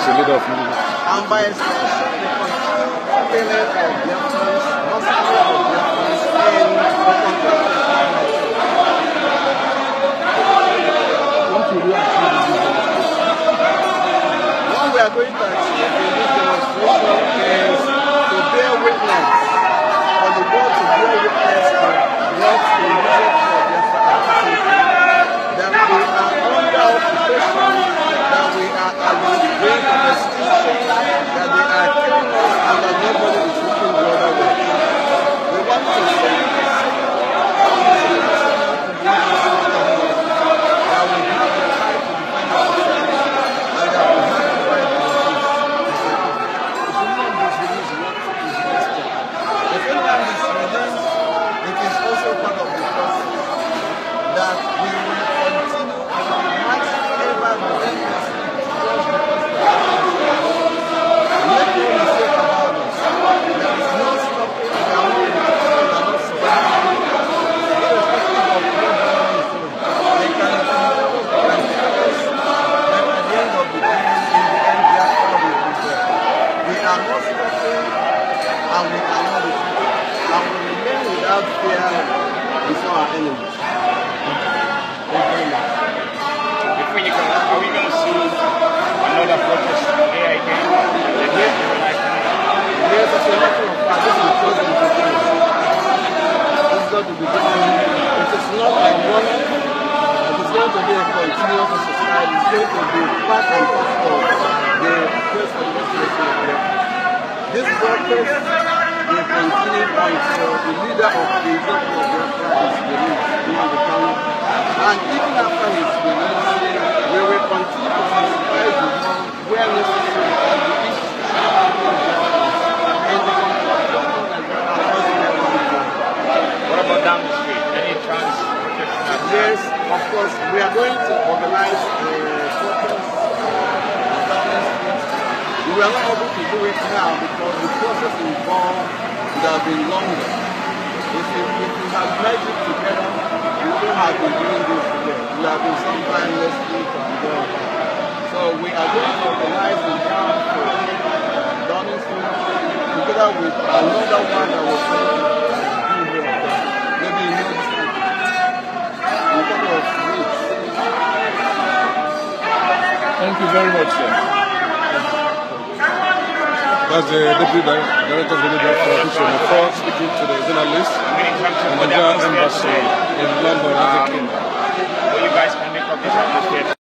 a leader of movement. And by extension, the feeling of Biafrans, massacre of Biafrans in the context of What will you achieve in this demonstration? what we are going to achieve in this demonstration is to bear witness, for the world to bear witness to what the leadership of Biafra are facing, that we are under occupation, that we are at the brink of extinction, that they are killing us and that nobody is looking the other way. We want to send a signal to the international community that we have the right to defend ourselves and that we have the right to peace. If Finland is released, what is the next step? The Finland is released, it is also part of the process that we will continue and we might ever relentlessly towards the president. Make no mistake about this. There is no stopping, we are not surrendering. Irrespective of what government is doing, they can intimidate us, they can tell us that at the end of the day, in the end, Biafra will prevail. We are not stopping and we are not retreating. And we remain without fear before our enemies. Thank you very much. Before you go, are we going to see another protest today again? Yes, as a matter of fact, this is just the beginning. This is not the beginning. It is not a one. It is going to be a continuous exercise. It's going to be part and parcel of the quest for the restoration of Biafra. This protest will continue until the leader of the Republic of Biafra is released, Nnamdi Kanu. And even after his release, we will continue to sensitize the world where necessary on the issue of Biafra and the construction of Nigeria across the world. What about down the street? Any transportation? Yes, of course, we are going to organize a protest down the street. We are not able to do it now because the process involved would have been longer. If we had merged it together, we wouldn't have been doing this today. We have been sometime next week and then. So we are going to organize it down to Downing Street together with another one that was going to do here and there. Maybe in no time. In a couple of weeks. Thank you very much, sir. That's the Deputy Director of the Biafra Official before speaking to the journalists in the Nigerian Embassy in London, United Kingdom. Well, you guys can make up this